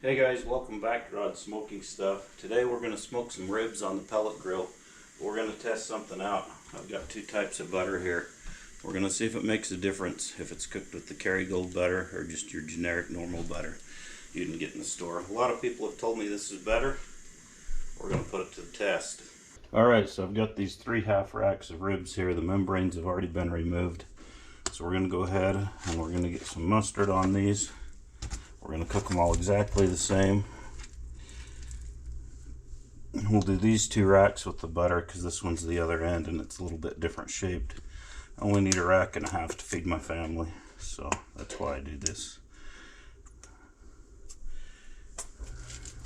Hey guys, welcome back to Rod Smoking Stuff. Today we're going to smoke some ribs on the pellet grill. We're going to test something out. I've got two types of butter here. We're going to see if it makes a difference, if it's cooked with the Kerrygold butter or just your generic normal butter you can get in the store. A lot of people have told me this is better. We're going to put it to the test. Alright, so I've got these 3 half racks of ribs here. The membranes have already been removed. So we're going to go ahead and we're going to get some mustard on these. We're going to cook them all exactly the same. We'll do these 2 racks with the butter because this one's the other end and it's a little bit different shaped. I only need a rack and a half to feed my family, so that's why I do this.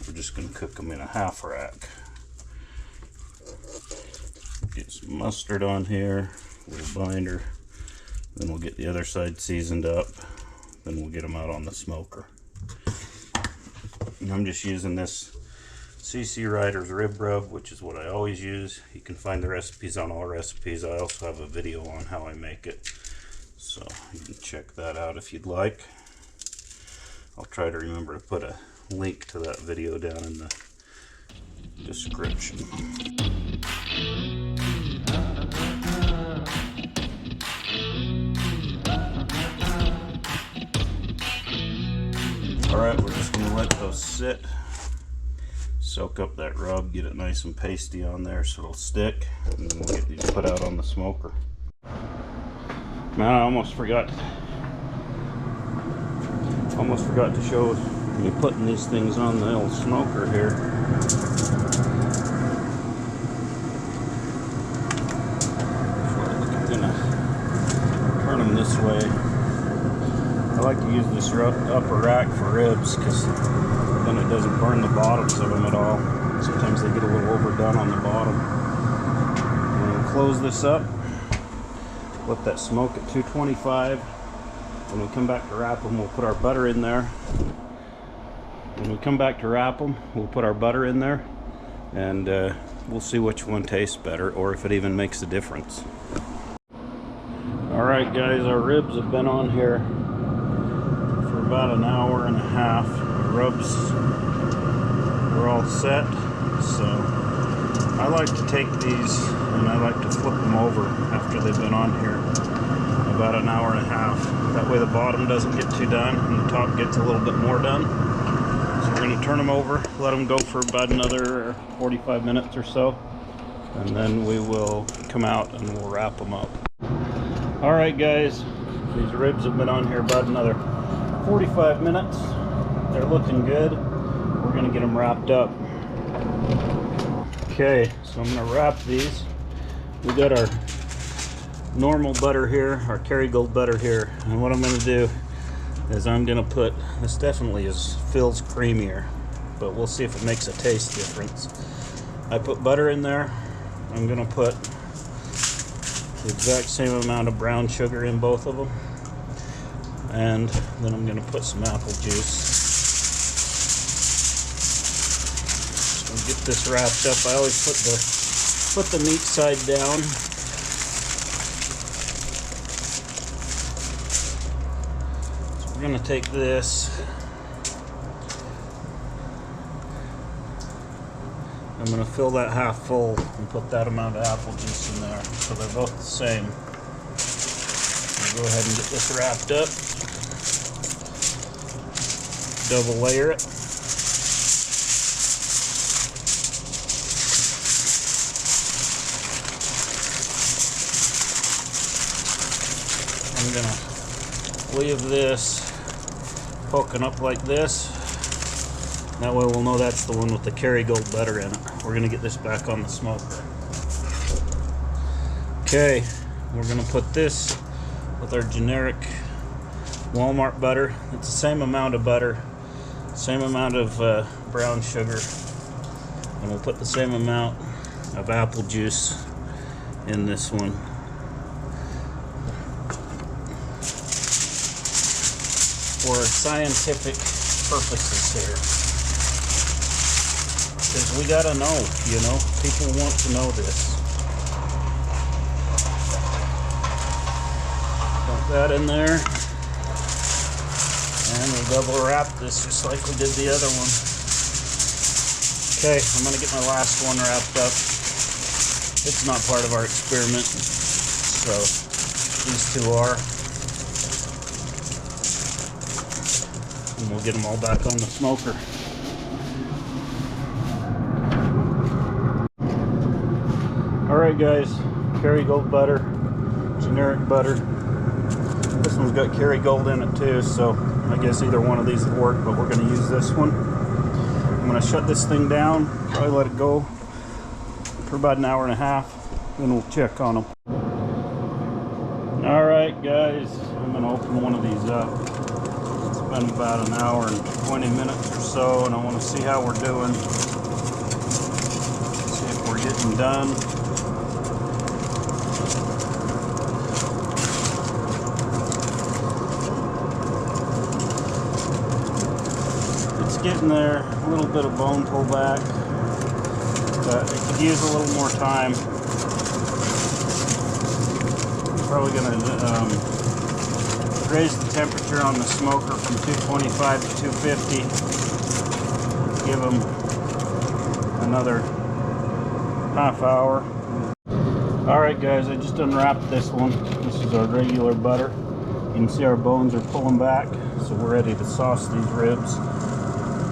We're just going to cook them in a half rack. Get some mustard on here, a little binder, then we'll get the other side seasoned up, then we'll get them out on the smoker. And I'm just using this CC Riders Rib Rub, which is what I always use. You can find the recipes on all recipes. I also have a video on how I make it, so you can check that out if you'd like. I'll try to remember to put a link to that video down in the description. Alright, we're just going to let those sit, soak up that rub, get it nice and pasty on there so it'll stick, and then we'll get these put out on the smoker. Man, I almost forgot to show you putting these things on the old smoker here. I'm going to turn them this way. I like to use this upper rack for ribs because then it doesn't burn the bottoms of them at all. Sometimes they get a little overdone on the bottom. And we'll close this up, let that smoke at 225. When we come back to wrap them, we'll put our butter in there. When we come back to wrap them, we'll put our butter in there, and we'll see which one tastes better or if it even makes a difference. Alright guys, our ribs have been on here for about an hour and a half. The rubs are all set, so I like to take these and I like to flip them over after they've been on here about an hour and a half. That way the bottom doesn't get too done and the top gets a little bit more done. So we're going to turn them over, let them go for about another 45 minutes or so, and then we will come out and we'll wrap them up. Alright guys, these ribs have been on here about another 45 minutes. They're looking good. We're going to get them wrapped up. Okay, so I'm going to wrap these. We got our normal butter here, our Kerrygold butter here, and what I'm going to do is I'm going to put, this definitely feels creamier, but we'll see if it makes a taste difference. I put butter in there. I'm going to put the exact same amount of brown sugar in both of them, and then I'm going to put some apple juice. So get this wrapped up. I always put the meat side down. So we're going to take this. I'm going to fill that half full and put that amount of apple juice in there, so they're both the same. I'll go ahead and get this wrapped up. Double layer it. I'm going to leave this poking up like this. That way we'll know that's the one with the Kerrygold butter in it. We're going to get this back on the smoker. Okay, we're going to put this with our generic Walmart butter. It's the same amount of butter, same amount of brown sugar, and we'll put the same amount of apple juice in this one. For scientific purposes here. Because we gotta know, you know, people want to know this. Dump that in there. And we'll double wrap this just like we did the other one. Okay, I'm gonna get my last one wrapped up. It's not part of our experiment, so these two are. And we'll get them all back on the smoker. Alright guys, Kerrygold butter, generic butter. This one's got Kerrygold in it too, so I guess either one of these would work, but we're going to use this one. I'm going to shut this thing down, probably let it go for about an hour and a half, then we'll check on them. Alright guys, I'm going to open one of these up. It's been about an hour and 20 minutes or so, and I want to see how we're doing. See if we're getting done. Getting there, a little bit of bone pullback, but it could use a little more time. I'm probably going to raise the temperature on the smoker from 225 to 250. Give them another half hour. Alright guys, I just unwrapped this one. This is our regular butter. You can see our bones are pulling back, so we're ready to sauce these ribs.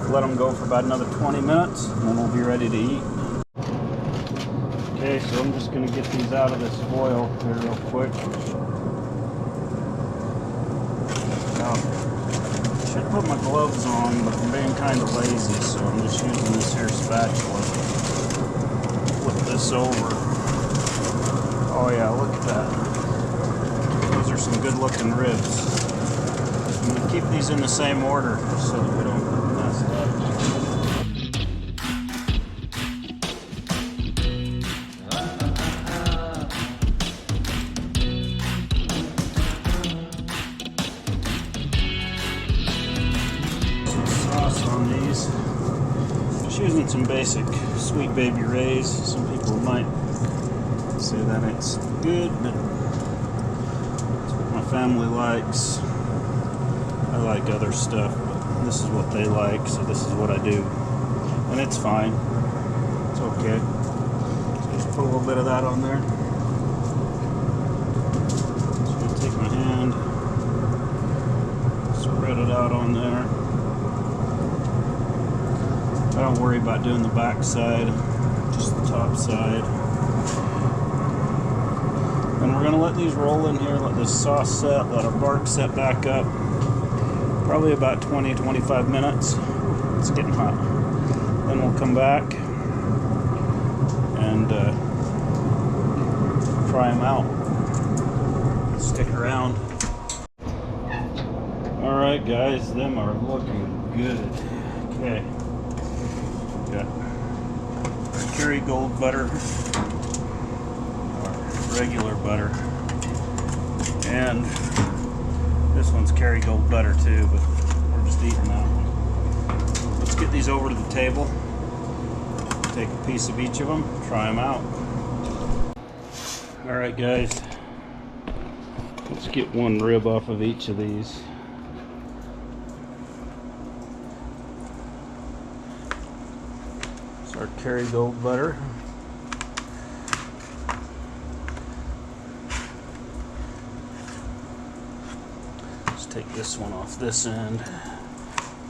Let them go for about another 20 minutes, and then we'll be ready to eat. Okay, so I'm just going to get these out of this foil here real quick. Now, I should put my gloves on, but I'm being kind of lazy, so I'm just using this here spatula. Flip this over. Oh yeah, look at that. Those are some good looking ribs. I'm going to keep these in the same order so that we don't mess it up. Some sauce on these. Just using some basic Sweet Baby Ray's. Some people might say that it's good, but it's what my family likes. I like other stuff, but this is what they like, so this is what I do. And it's fine. It's okay. So just put a little bit of that on there. Just gonna take my hand, spread it out on there. I don't worry about doing the back side, just the top side. And we're gonna let these roll in here, let this sauce set, let our bark set back up. Probably about 20-25 minutes. It's getting hot. Then we'll come back and try them out. Stick around. Alright guys, them are looking good. Okay. Got Kerrygold butter, or regular butter, and this one's Kerrygold butter too, but we're just eating that one. Let's get these over to the table. Take a piece of each of them, try them out. Alright guys, let's get one rib off of each of these. It's our Kerrygold butter. Take this one off this end,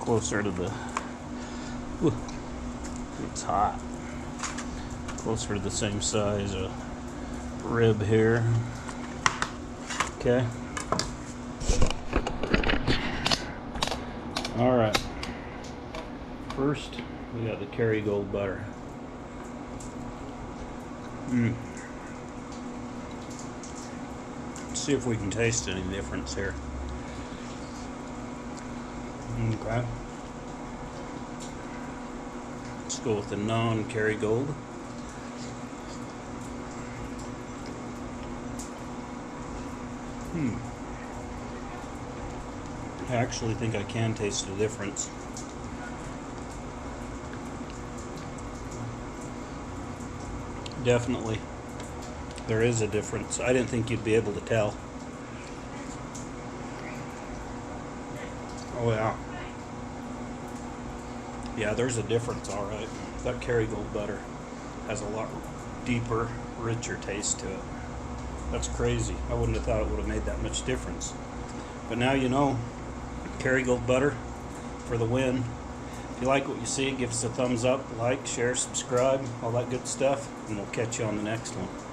closer to the, ooh, it's hot, closer to the same size rib here. Okay. Alright. First, we got the Kerrygold butter. Let's see if we can taste any difference here. Okay. Let's go with the non-Kerrygold. I actually think I can taste the difference. Definitely. There is a difference. I didn't think you'd be able to tell. Oh yeah. Yeah, there's a difference, all right. That Kerrygold butter has a lot deeper, richer taste to it. That's crazy. I wouldn't have thought it would have made that much difference. But now you know. Kerrygold butter for the win. If you like what you see, give us a thumbs up, like, share, subscribe, all that good stuff, and we'll catch you on the next one.